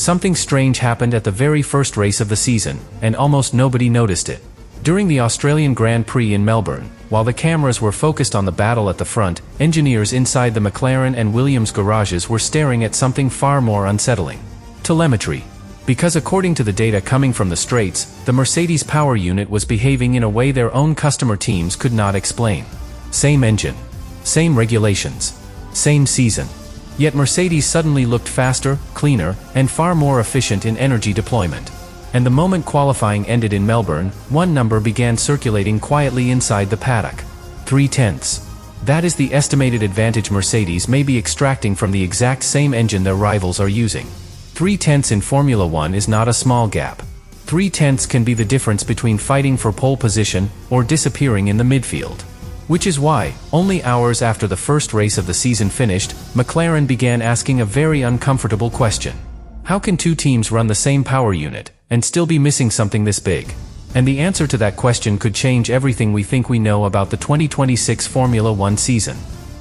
Something strange happened at the very first race of the season, and almost nobody noticed it. During the Australian Grand Prix in Melbourne, while the cameras were focused on the battle at the front, engineers inside the McLaren and Williams garages were staring at something far more unsettling. Telemetry. Because according to the data coming from the straights, the Mercedes power unit was behaving in a way their own customer teams could not explain. Same engine. Same regulations. Same season. Yet Mercedes suddenly looked faster, cleaner, and far more efficient in energy deployment. And the moment qualifying ended in Melbourne, one number began circulating quietly inside the paddock. 3/10. That is the estimated advantage Mercedes may be extracting from the exact same engine their rivals are using. 3/10 in Formula One is not a small gap. 3/10 can be the difference between fighting for pole position or disappearing in the midfield. Which is why, only hours after the first race of the season finished, McLaren began asking a very uncomfortable question. How can two teams run the same power unit and still be missing something this big? And the answer to that question could change everything we think we know about the 2026 Formula One season.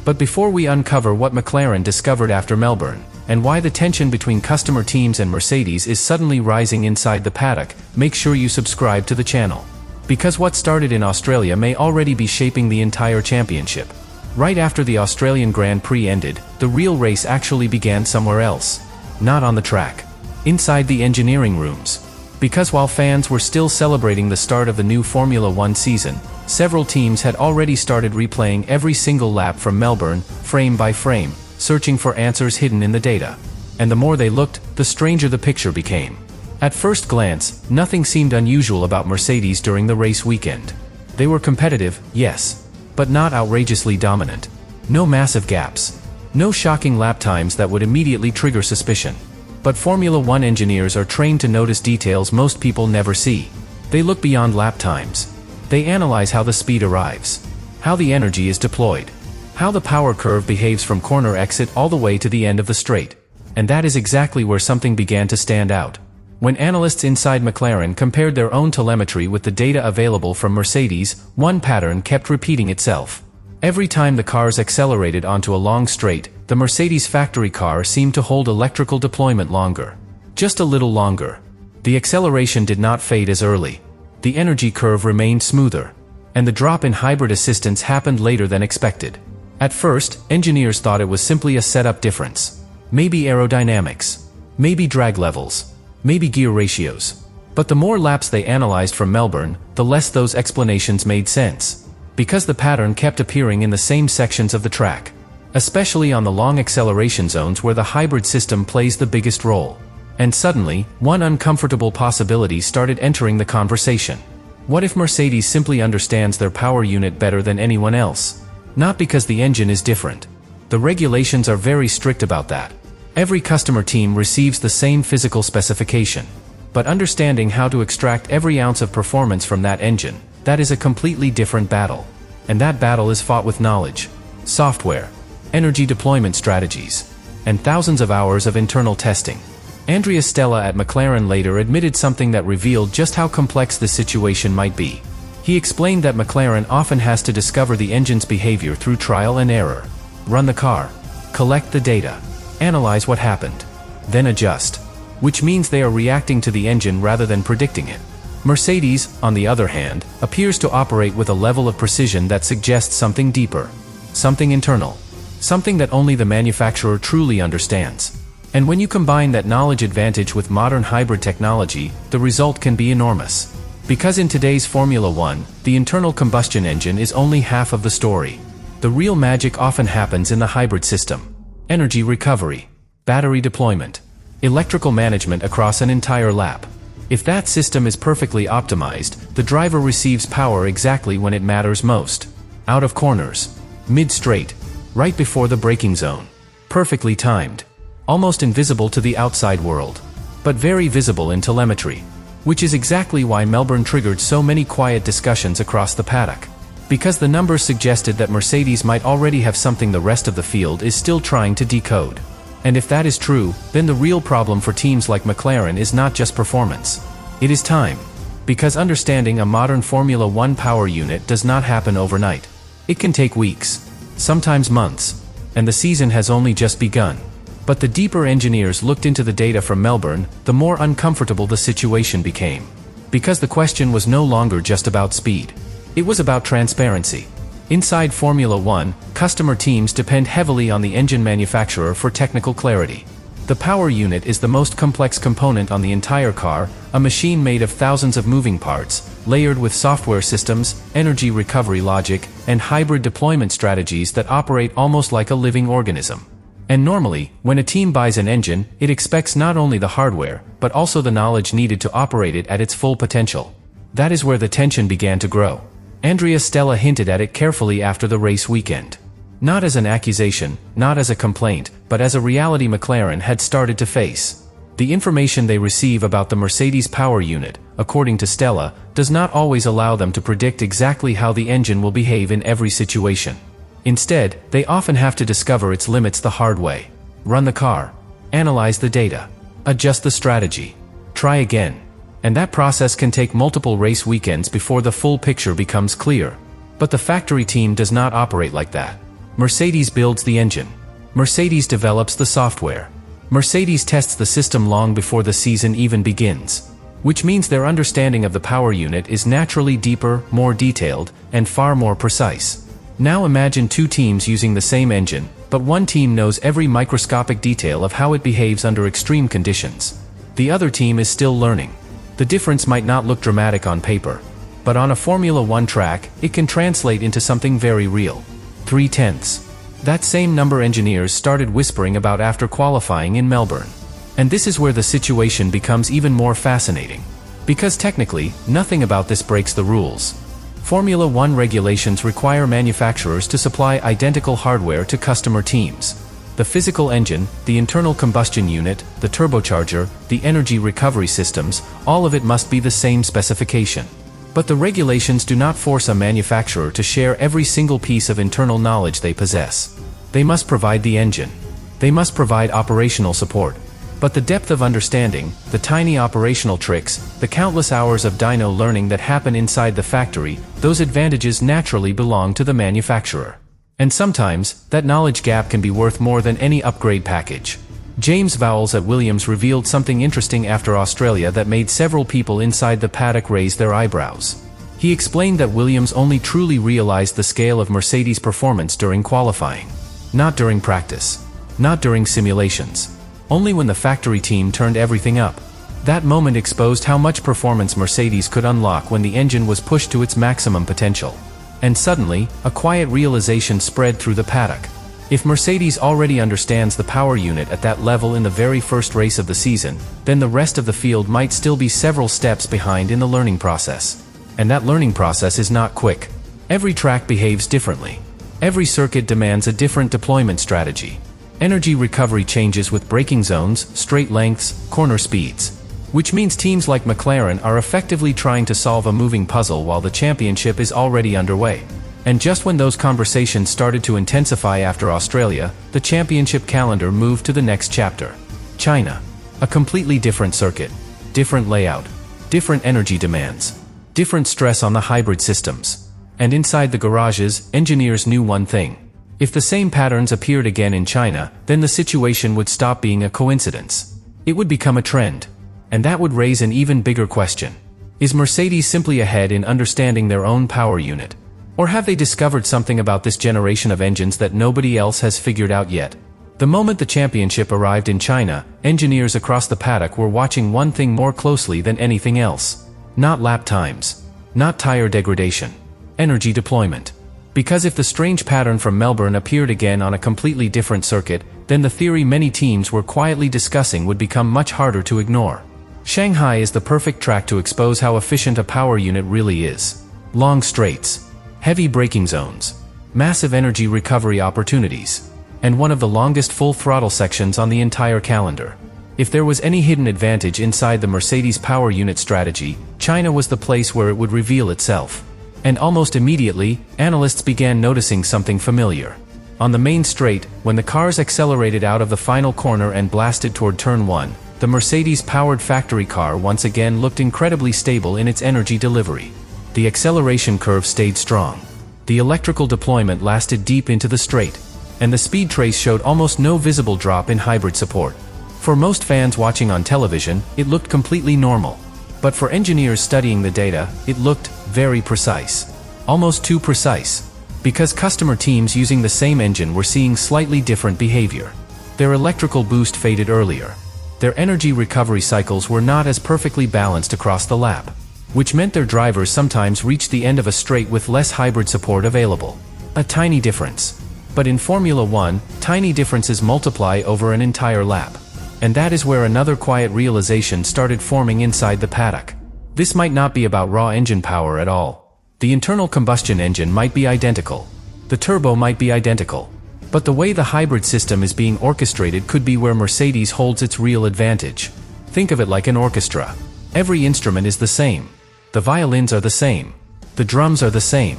But before we uncover what McLaren discovered after Melbourne, and why the tension between customer teams and Mercedes is suddenly rising inside the paddock, make sure you subscribe to the channel. Because what started in Australia may already be shaping the entire championship. Right after the Australian Grand Prix ended, the real race actually began somewhere else. Not on the track. Inside the engineering rooms. Because while fans were still celebrating the start of the new Formula One season, several teams had already started replaying every single lap from Melbourne, frame by frame, searching for answers hidden in the data. And the more they looked, the stranger the picture became. At first glance, nothing seemed unusual about Mercedes during the race weekend. They were competitive, yes, but not outrageously dominant. No massive gaps. No shocking lap times that would immediately trigger suspicion. But Formula One engineers are trained to notice details most people never see. They look beyond lap times. They analyze how the speed arrives, how the energy is deployed, how the power curve behaves from corner exit all the way to the end of the straight. And that is exactly where something began to stand out. When analysts inside McLaren compared their own telemetry with the data available from Mercedes, one pattern kept repeating itself. Every time the cars accelerated onto a long straight, the Mercedes factory car seemed to hold electrical deployment longer. Just a little longer. The acceleration did not fade as early. The energy curve remained smoother. And the drop in hybrid assistance happened later than expected. At first, engineers thought it was simply a setup difference. Maybe aerodynamics. Maybe drag levels. Maybe gear ratios. But the more laps they analyzed from Melbourne, the less those explanations made sense. Because the pattern kept appearing in the same sections of the track. Especially on the long acceleration zones where the hybrid system plays the biggest role. And suddenly, one uncomfortable possibility started entering the conversation. What if Mercedes simply understands their power unit better than anyone else? Not because the engine is different. The regulations are very strict about that. Every customer team receives the same physical specification. But understanding how to extract every ounce of performance from that engine, that is a completely different battle. And that battle is fought with knowledge, software, energy deployment strategies, and thousands of hours of internal testing. Andrea Stella at McLaren later admitted something that revealed just how complex this situation might be. He explained that McLaren often has to discover the engine's behavior through trial and error. Run the car, collect the data, analyze what happened, then adjust. Which means they are reacting to the engine rather than predicting it. Mercedes, on the other hand, appears to operate with a level of precision that suggests something deeper. Something internal. Something that only the manufacturer truly understands. And when you combine that knowledge advantage with modern hybrid technology, the result can be enormous. Because in today's Formula One, the internal combustion engine is only half of the story. The real magic often happens in the hybrid system. Energy recovery, battery deployment, electrical management across an entire lap. If that system is perfectly optimized, the driver receives power exactly when it matters most. Out of corners, mid-straight, right before the braking zone. Perfectly timed. Almost invisible to the outside world. But very visible in telemetry. Which is exactly why Melbourne triggered so many quiet discussions across the paddock. Because the numbers suggested that Mercedes might already have something the rest of the field is still trying to decode. And if that is true, then the real problem for teams like McLaren is not just performance. It is time. Because understanding a modern Formula One power unit does not happen overnight. It can take weeks, sometimes months, and the season has only just begun. But the deeper engineers looked into the data from Melbourne, the more uncomfortable the situation became. Because the question was no longer just about speed. It was about transparency. Inside Formula One, customer teams depend heavily on the engine manufacturer for technical clarity. The power unit is the most complex component on the entire car, a machine made of thousands of moving parts, layered with software systems, energy recovery logic, and hybrid deployment strategies that operate almost like a living organism. And normally, when a team buys an engine, it expects not only the hardware, but also the knowledge needed to operate it at its full potential. That is where the tension began to grow. Andrea Stella hinted at it carefully after the race weekend. Not as an accusation, not as a complaint, but as a reality McLaren had started to face. The information they receive about the Mercedes power unit, according to Stella, does not always allow them to predict exactly how the engine will behave in every situation. Instead, they often have to discover its limits the hard way. Run the car. Analyze the data. Adjust the strategy. Try again. And that process can take multiple race weekends before the full picture becomes clear. But the factory team does not operate like that. Mercedes builds the engine. Mercedes develops the software. Mercedes tests the system long before the season even begins. Which means their understanding of the power unit is naturally deeper, more detailed, and far more precise. Now imagine two teams using the same engine, but one team knows every microscopic detail of how it behaves under extreme conditions. The other team is still learning. The difference might not look dramatic on paper, but on a Formula One track, it can translate into something very real. 3/10. That same number engineers started whispering about after qualifying in Melbourne. And this is where the situation becomes even more fascinating. Because technically, nothing about this breaks the rules. Formula One regulations require manufacturers to supply identical hardware to customer teams. The physical engine, the internal combustion unit, the turbocharger, the energy recovery systems, all of it must be the same specification. But the regulations do not force a manufacturer to share every single piece of internal knowledge they possess. They must provide the engine. They must provide operational support. But the depth of understanding, the tiny operational tricks, the countless hours of dyno learning that happen inside the factory, those advantages naturally belong to the manufacturer. And sometimes, that knowledge gap can be worth more than any upgrade package. James Vowles at Williams revealed something interesting after Australia that made several people inside the paddock raise their eyebrows. He explained that Williams only truly realized the scale of Mercedes' performance during qualifying. Not during practice. Not during simulations. Only when the factory team turned everything up. That moment exposed how much performance Mercedes could unlock when the engine was pushed to its maximum potential. And suddenly, a quiet realization spread through the paddock. If Mercedes already understands the power unit at that level in the very first race of the season, then the rest of the field might still be several steps behind in the learning process. And that learning process is not quick. Every track behaves differently. Every circuit demands a different deployment strategy. Energy recovery changes with braking zones, straight lengths, corner speeds. Which means teams like McLaren are effectively trying to solve a moving puzzle while the championship is already underway. And just when those conversations started to intensify after Australia, the championship calendar moved to the next chapter. China. A completely different circuit. Different layout. Different energy demands. Different stress on the hybrid systems. And inside the garages, engineers knew one thing. If the same patterns appeared again in China, then the situation would stop being a coincidence. It would become a trend. And that would raise an even bigger question. Is Mercedes simply ahead in understanding their own power unit? Or have they discovered something about this generation of engines that nobody else has figured out yet? The moment the championship arrived in China, engineers across the paddock were watching one thing more closely than anything else. Not lap times. Not tire degradation. Energy deployment. Because if the strange pattern from Melbourne appeared again on a completely different circuit, then the theory many teams were quietly discussing would become much harder to ignore. Shanghai is the perfect track to expose how efficient a power unit really is. Long straights. Heavy braking zones. Massive energy recovery opportunities. And one of the longest full throttle sections on the entire calendar. If there was any hidden advantage inside the Mercedes power unit strategy, China was the place where it would reveal itself. And almost immediately, analysts began noticing something familiar. On the main straight, when the cars accelerated out of the final corner and blasted toward turn 1, the Mercedes-powered factory car once again looked incredibly stable in its energy delivery. The acceleration curve stayed strong. The electrical deployment lasted deep into the straight. and the speed trace showed almost no visible drop in hybrid support. For most fans watching on television, it looked completely normal. But for engineers studying the data, it looked very precise. Almost too precise. Because customer teams using the same engine were seeing slightly different behavior. Their electrical boost faded earlier. Their energy recovery cycles were not as perfectly balanced across the lap, which meant their drivers sometimes reached the end of a straight with less hybrid support available. A tiny difference. But in Formula One, tiny differences multiply over an entire lap. And that is where another quiet realization started forming inside the paddock. This might not be about raw engine power at all. The internal combustion engine might be identical. The turbo might be identical. But the way the hybrid system is being orchestrated could be where Mercedes holds its real advantage. Think of it like an orchestra. Every instrument is the same. The violins are the same. The drums are the same.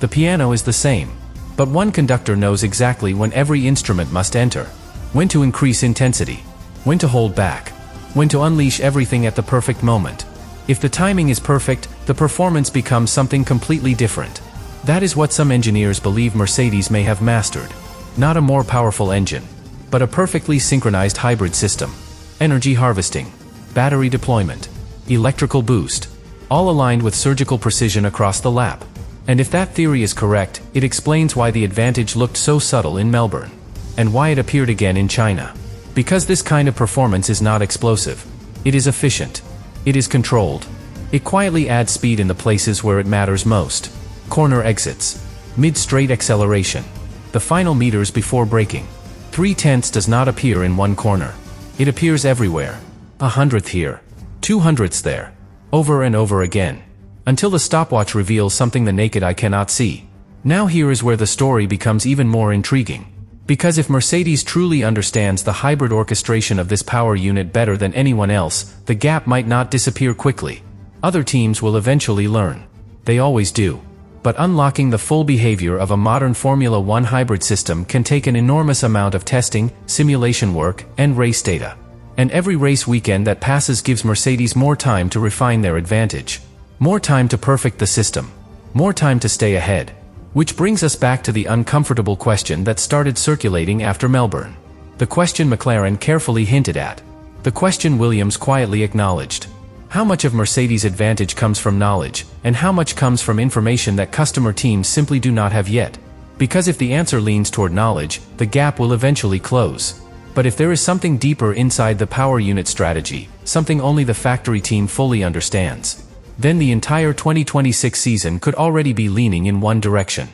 The piano is the same. But one conductor knows exactly when every instrument must enter. When to increase intensity. When to hold back. When to unleash everything at the perfect moment. If the timing is perfect, the performance becomes something completely different. That is what some engineers believe Mercedes may have mastered. Not a more powerful engine, but a perfectly synchronized hybrid system. Energy harvesting, battery deployment, electrical boost, all aligned with surgical precision across the lap. And if that theory is correct, it explains why the advantage looked so subtle in Melbourne, and why it appeared again in China. Because this kind of performance is not explosive. It is efficient. It is controlled. It quietly adds speed in the places where it matters most. Corner exits. Mid-straight acceleration. The final meters before braking. 0.3 does not appear in one corner. It appears everywhere. 100th here. 200ths there. Over and over again. Until the stopwatch reveals something the naked eye cannot see. Now here is where the story becomes even more intriguing. Because if Mercedes truly understands the hybrid orchestration of this power unit better than anyone else, the gap might not disappear quickly. Other teams will eventually learn. They always do. But unlocking the full behavior of a modern Formula One hybrid system can take an enormous amount of testing, simulation work, and race data. And every race weekend that passes gives Mercedes more time to refine their advantage. More time to perfect the system. More time to stay ahead. Which brings us back to the uncomfortable question that started circulating after Melbourne. The question McLaren carefully hinted at. The question Williams quietly acknowledged. How much of Mercedes' advantage comes from knowledge, and how much comes from information that customer teams simply do not have yet? Because if the answer leans toward knowledge, the gap will eventually close. But if there is something deeper inside the power unit strategy, something only the factory team fully understands, then the entire 2026 season could already be leaning in one direction.